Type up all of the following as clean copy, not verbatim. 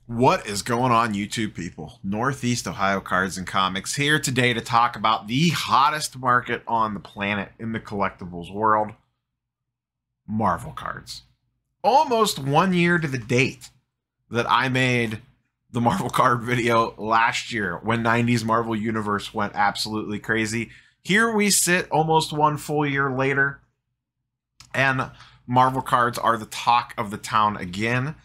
What is going on, YouTube people? Northeast Ohio Cards and Comics here today to talk about the hottest market on the planet in the collectibles world, Marvel cards. Almost 1 year to the date that I made the Marvel card video last year when 90s Marvel Universe went absolutely crazy. Here we sit almost 1 full year later, and Marvel cards are the talk of the town again.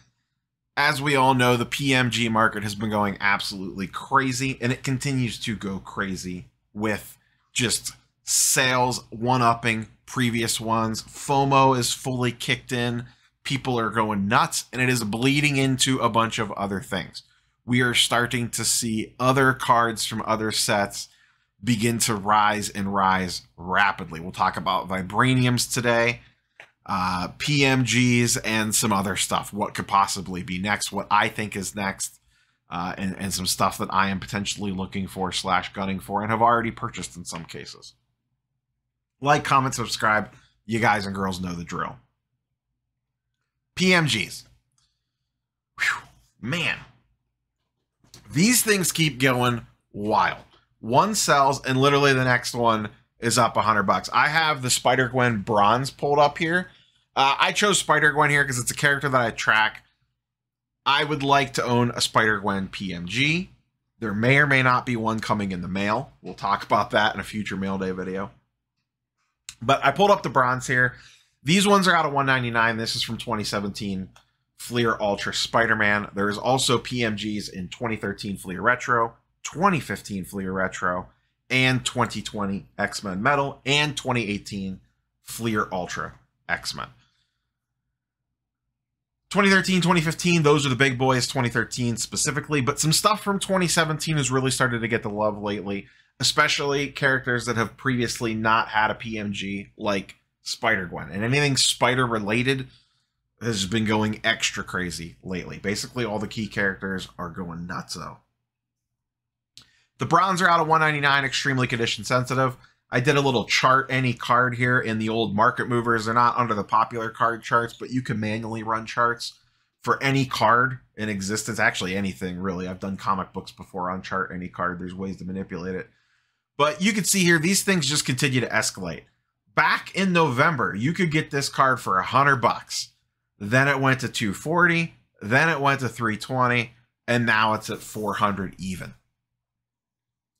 As we all know, the PMG market has been going absolutely crazy, and it continues to go crazy with just sales one-upping previous ones. FOMO is fully kicked in. People are going nuts, and it is bleeding into a bunch of other things. We are starting to see other cards from other sets begin to rise and rise rapidly. We'll talk about Vibraniums today, PMGs, and some other stuff. What could possibly be next, what I think is next, and some stuff that I am potentially looking for / gunning for and have already purchased in some cases. Like, comment, subscribe. You guys and girls know the drill. PMGs. Whew, man. These things keep going wild. One sells and literally the next one is up $100. I have the Spider-Gwen bronze pulled up here. I chose Spider-Gwen here because it's a character that I track. I would like to own a Spider-Gwen PMG. There may or may not be one coming in the mail. We'll talk about that in a future mail day video. But I pulled up the bronze here. These ones are out of $199. This is from 2017 Fleer Ultra Spider-Man. There is also PMGs in 2013 Fleer Retro, 2015 Fleer Retro, and 2020 X-Men Metal, and 2018 Fleer Ultra X-Men. 2013, 2015, those are the big boys, 2013 specifically, but some stuff from 2017 has really started to get the love lately, especially characters that have previously not had a PMG, like Spider-Gwen. And anything Spider-related has been going extra crazy lately. Basically, all the key characters are going nuts, though. The bronze are out of $199, extremely condition sensitive. I did a little chart any card here in the old market movers. They're not under the popular card charts, but you can manually run charts for any card in existence. Actually, anything, really. I've done comic books before on chart any card. There's ways to manipulate it. But you can see here, these things just continue to escalate. Back in November, you could get this card for $100. Then it went to $240. Then it went to $320. And now it's at $400 even.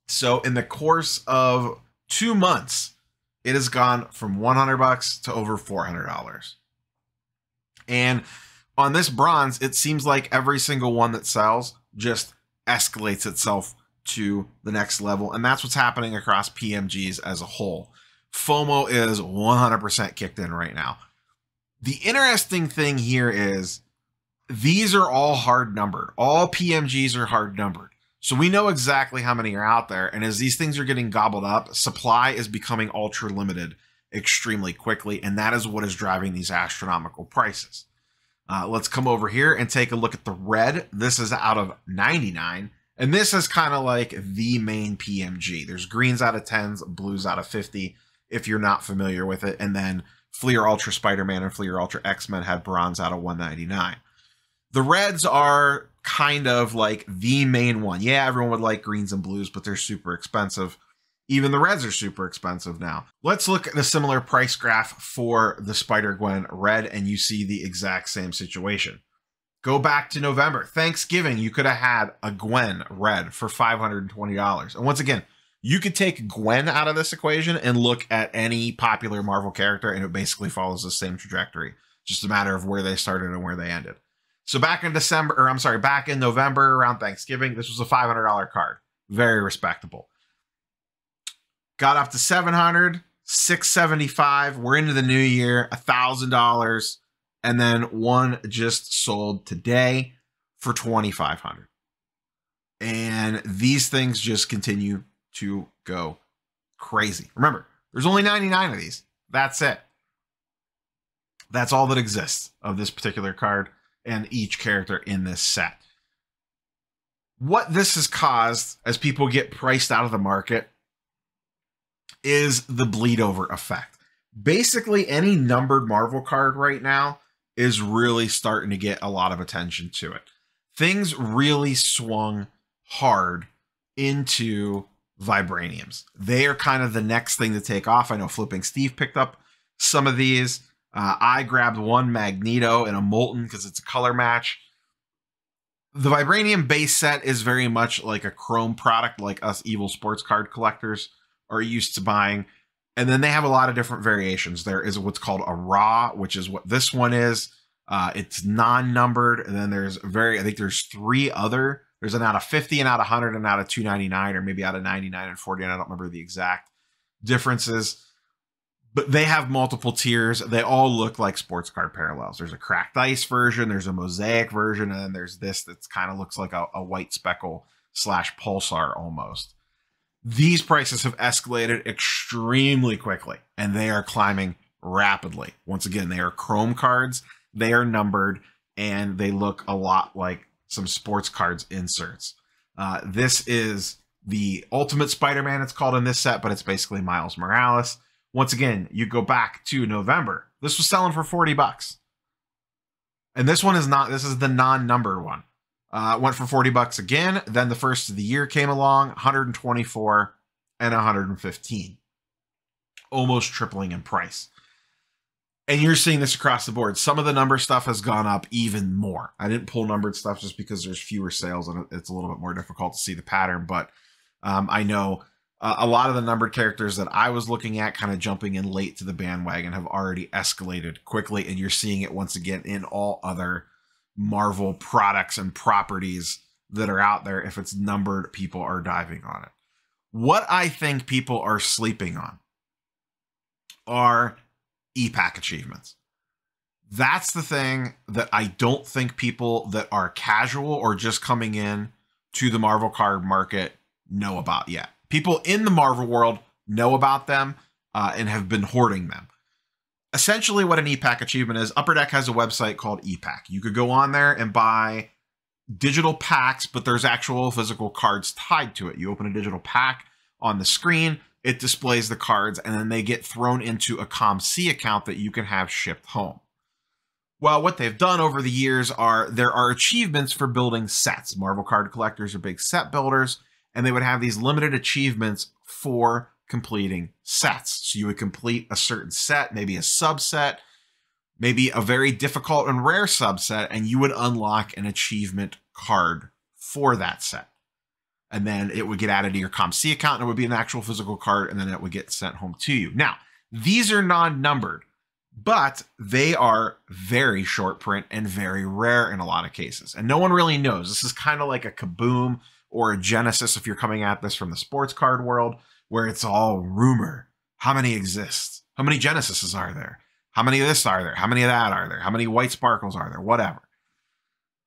So in the course of 2 months, it has gone from $100 to over $400. And on this bronze, it seems like every single one that sells just escalates itself to the next level. And that's what's happening across PMGs as a whole. FOMO is 100% kicked in right now. The interesting thing here is these are all hard numbered. All PMGs are hard numbered. So we know exactly how many are out there, and as these things are getting gobbled up, supply is becoming ultra limited extremely quickly, and that is what is driving these astronomical prices. Let's come over here and take a look at the red. This is out of 99, and this is kind of like the main PMG. There's greens out of 10s, blues out of 50, if you're not familiar with it, and then Fleer Ultra Spider-Man and Fleer Ultra X-Men had bronze out of 199. The reds are kind of like the main one. Yeah, everyone would like greens and blues, but they're super expensive. Even the reds are super expensive now. Let's look at a similar price graph for the Spider-Gwen red, and you see the exact same situation. Go back to November. Thanksgiving, you could have had a Gwen red for $520. And once again, you could take Gwen out of this equation and look at any popular Marvel character, and it basically follows the same trajectory. Just a matter of where they started and where they ended. So back in back in November around Thanksgiving, this was a $500 card. Very respectable. Got up to $700, $675. We're into the new year, $1,000. And then one just sold today for $2,500. And these things just continue to go crazy. Remember, there's only 99 of these. That's it. That's all that exists of this particular card and each character in this set. What this has caused as people get priced out of the market is the bleed over effect. Basically, any numbered Marvel card right now is really starting to get a lot of attention to it. things really swung hard into vibraniums. They are kind of the next thing to take off. I know Flipping Steve picked up some of these. I grabbed one Magneto and a Molten because it's a color match. The Vibranium base set is very much like a Chrome product, like us evil sports card collectors are used to buying. And then they have a lot of different variations. There is what's called a raw, which is what this one is. It's non-numbered. And then there's I think there's 3 other. There's an out of 50, an out of 100, and out of 299, or maybe out of 99 and 40. And I don't remember the exact differences. But they have multiple tiers. They all look like sports card parallels. There's a cracked ice version. There's a mosaic version. And then there's this that kind of looks like a white speckle / pulsar almost. These prices have escalated extremely quickly, and they are climbing rapidly. Once again, they are Chrome cards. They are numbered, and they look a lot like some sports cards inserts. This is the Ultimate Spider-Man, it's called in this set, but it's basically Miles Morales. Once again, you go back to November. This was selling for $40. And this one is not, this is the non-numbered one. Went for $40 again. Then the first of the year came along, 124 and 115. Almost tripling in price. And you're seeing this across the board. Some of the number stuff has gone up even more. I didn't pull numbered stuff just because there's fewer sales and it's a little bit more difficult to see the pattern. But I know a lot of the numbered characters that I was looking at kind of jumping in late to the bandwagon have already escalated quickly. And you're seeing it once again in all other Marvel products and properties that are out there. If it's numbered, people are diving on it. What I think people are sleeping on are e-pack achievements. That's the thing that I don't think people that are casual or just coming in to the Marvel card market know about yet. People in the Marvel world know about them and have been hoarding them. Essentially what an e-pack achievement is, Upper Deck has a website called e-pack. You could go on there and buy digital packs, but there's actual physical cards tied to it. You open a digital pack on the screen, it displays the cards, and then they get thrown into a ComC account that you can have shipped home. Well, what they've done over the years there are achievements for building sets. Marvel card collectors are big set builders, and they would have these limited achievements for completing sets. So you would complete a certain set, maybe a subset, maybe a very difficult and rare subset, and you would unlock an achievement card for that set. And then it would get added to your ComC account, and it would be an actual physical card, and then it would get sent home to you. Now, these are non-numbered, but they are very short print and very rare in a lot of cases. And no one really knows. This is kind of like a Kaboom or a Genesis if you're coming at this from the sports card world, where it's all rumor. How many exist? How many Genesises are there? How many of this are there? How many of that are there? How many white sparkles are there? Whatever.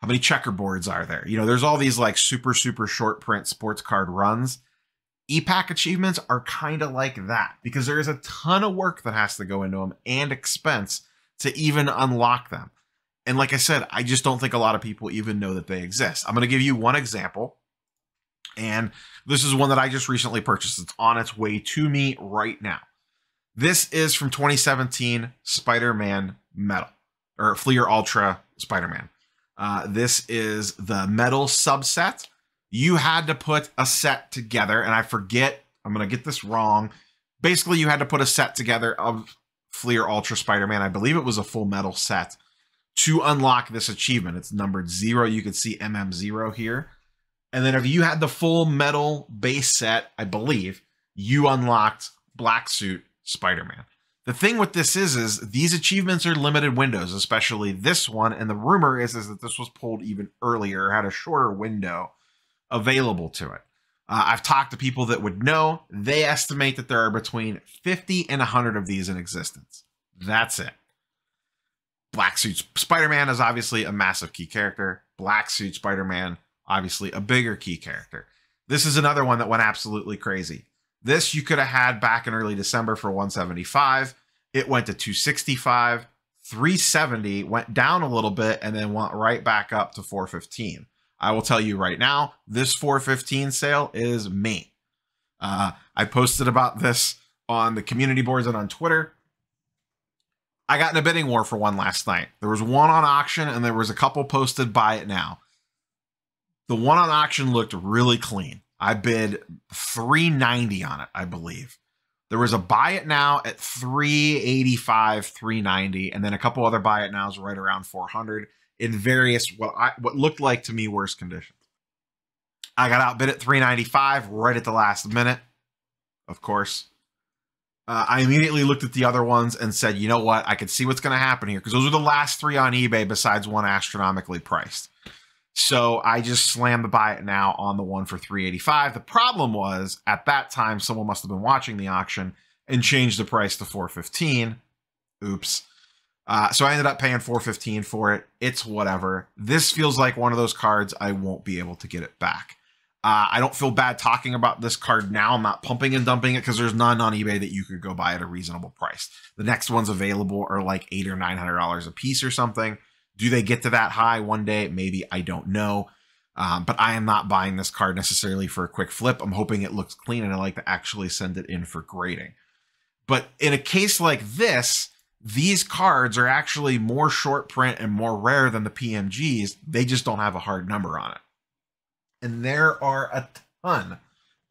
How many checkerboards are there? You know, there's all these like super, super short print sports card runs. E-pack achievements are kind of like that because there is a ton of work that has to go into them and expense to even unlock them. And like I said, I just don't think a lot of people even know that they exist. I'm going to give you one example. And this is one that I just recently purchased. It's on its way to me right now. This is from 2017 Spider-Man Metal, or Fleer Ultra Spider-Man. This is the metal subset. You had to put a set together, and I forget, I'm going to get this wrong. Basically, you had to put a set together of Fleer Ultra Spider-Man. I believe it was a full metal set to unlock this achievement. It's numbered 0. You can see MM0 here. And then if you had the full metal base set, I believe, you unlocked Black Suit Spider-Man. The thing with this is these achievements are limited windows, especially this one. And the rumor is that this was pulled even earlier, had a shorter window available to it. I've talked to people that would know. They estimate that there are between 50 and 100 of these in existence. That's it. Black Suit Spider-Man is obviously a massive key character. Black Suit Spider-Man, obviously a bigger key character. This is another one that went absolutely crazy. This you could have had back in early December for $175. It went to $265, $370, went down a little bit, and then went right back up to $415. I will tell you right now, this $415 sale is me. I posted about this on the community boards and on Twitter. I got in a bidding war for one last night. There was one on auction, and there was a couple posted buy it now. The one on auction looked really clean. I bid $390 on it, I believe. There was a buy it now at $385, $390, and then a couple other buy it nows right around $400 in various what looked like to me worse conditions. I got outbid at $395 right at the last minute, of course. I immediately looked at the other ones and said, you know what? I could see what's going to happen here because those are the last three on eBay besides one astronomically priced. So I just slammed the buy it now on the one for $385. The problem was at that time, someone must have been watching the auction and changed the price to $415. Oops. So I ended up paying $415 for it. It's whatever. This feels like one of those cards I won't be able to get it back. I don't feel bad talking about this card now. I'm not pumping and dumping it because there's none on eBay that you could go buy at a reasonable price. The next ones available are like $800 or $900 a piece or something. Do they get to that high one day? Maybe. I don't know. But I am not buying this card necessarily for a quick flip. I'm hoping it looks clean and I like to actually send it in for grading. But in a case like this, these cards are actually more short print and more rare than the PMGs. They just don't have a hard number on it. And there are a ton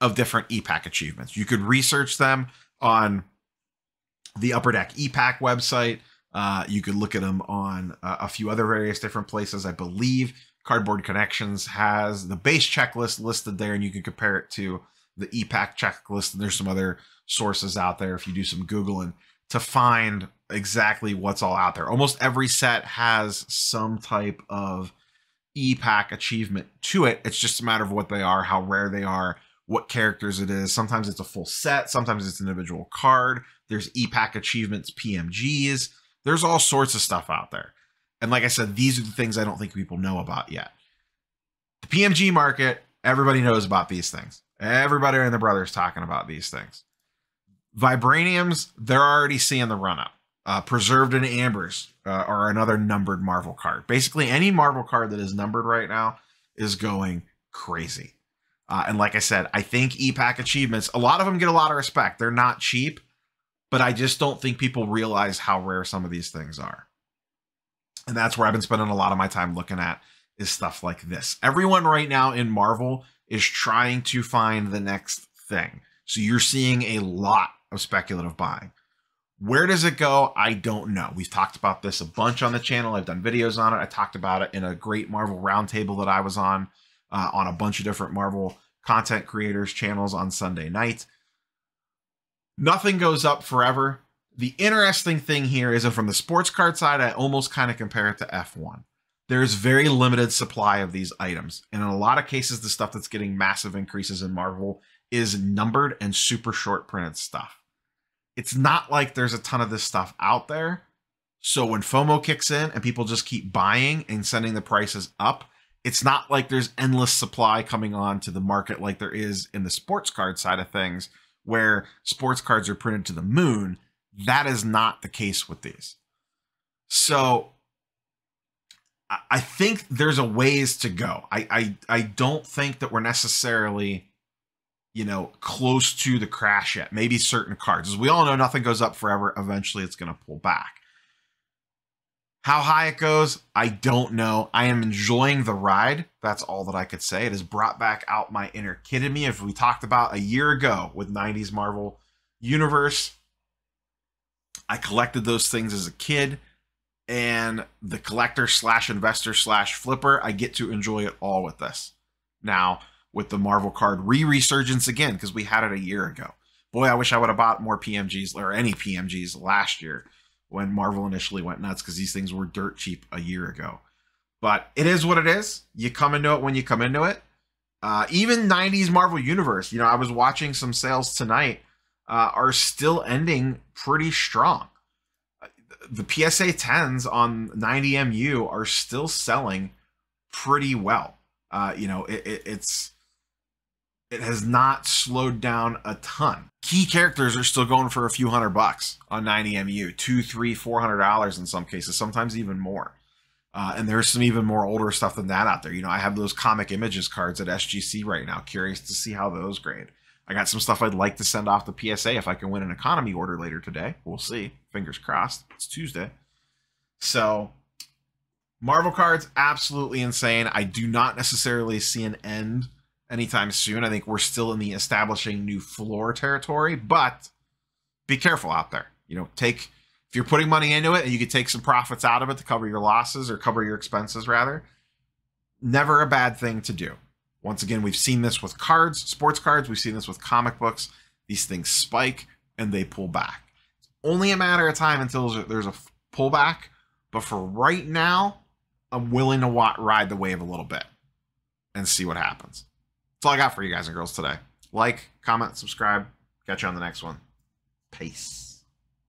of different EPAC achievements. You could research them on the Upper Deck EPAC website. You could look at them on a few other various different places. I believe Cardboard Connections has the base checklist listed there, and you can compare it to the EPAC checklist. And there's some other sources out there if you do some Googling to find exactly what's all out there. Almost every set has some type of EPAC achievement to it. It's just a matter of what they are, how rare they are, what characters it is. Sometimes it's a full set. Sometimes it's an individual card. There's EPAC achievements, PMGs. There's all sorts of stuff out there. And like I said, these are the things I don't think people know about yet. The PMG market, everybody knows about these things. Everybody and their brothers talking about these things. Vibraniums, they're already seeing the run-up. Preserved in Ambers are another numbered Marvel card. Basically, any Marvel card that is numbered right now is going crazy. And like I said, I think EPAC achievements, a lot of them get a lot of respect. They're not cheap, but I just don't think people realize how rare some of these things are. And that's where I've been spending a lot of my time looking at is stuff like this. Everyone right now in Marvel is trying to find the next thing. So you're seeing a lot of speculative buying. Where does it go? I don't know. We've talked about this a bunch on the channel. I've done videos on it. I talked about it in a great Marvel roundtable that I was on a bunch of different Marvel content creators channels on Sunday night. Nothing goes up forever. The interesting thing here is that from the sports card side, I almost kind of compare it to F1. There's very limited supply of these items. And in a lot of cases, the stuff that's getting massive increases in Marvel is numbered and super short printed stuff. It's not like there's a ton of this stuff out there. So when FOMO kicks in and people just keep buying and sending the prices up, it's not like there's endless supply coming on to the market like there is in the sports card side of things, where sports cards are printed to the moon. That is not the case with these. So I think there's a ways to go. I don't think that we're necessarily, you know, close to the crash yet. Maybe certain cards. As we all know, nothing goes up forever. Eventually, it's going to pull back. How high it goes, I don't know. I am enjoying the ride. That's all that I could say. It has brought back out my inner kid in me. If we talked about a year ago with 90s Marvel Universe, I collected those things as a kid. And the collector slash investor slash flipper, I get to enjoy it all with this. Now, with the Marvel card resurgence again, because we had it a year ago. Boy, I wish I would have bought more PMGs or any PMGs last year when Marvel initially went nuts, because these things were dirt cheap a year ago. But it is what it is. You come into it when you come into it. Even 90s Marvel Universe, you know, I was watching some sales tonight, are still ending pretty strong. The PSA 10s on 90MU are still selling pretty well. You know, it has not slowed down a ton. Key characters are still going for a few $100 on 90MU, $200, $300, $400 in some cases, sometimes even more. And there's some even more older stuff than that out there. You know, I have those comic images cards at SGC right now. Curious to see how those grade. I got some stuff I'd like to send off to PSA if I can win an economy order later today. We'll see. Fingers crossed. It's Tuesday. So Marvel cards, absolutely insane. I do not necessarily see an end anytime soon. I think we're still in the establishing new floor territory, but be careful out there. You know, if you're putting money into it and you could take some profits out of it to cover your losses or cover your expenses rather, never a bad thing to do. Once again, we've seen this with cards, sports cards. We've seen this with comic books. These things spike and they pull back. It's only a matter of time until there's a pullback. But for right now, I'm willing to ride the wave a little bit and see what happens. That's all I got for you guys and girls today. Like, comment, subscribe. Catch you on the next one. Peace.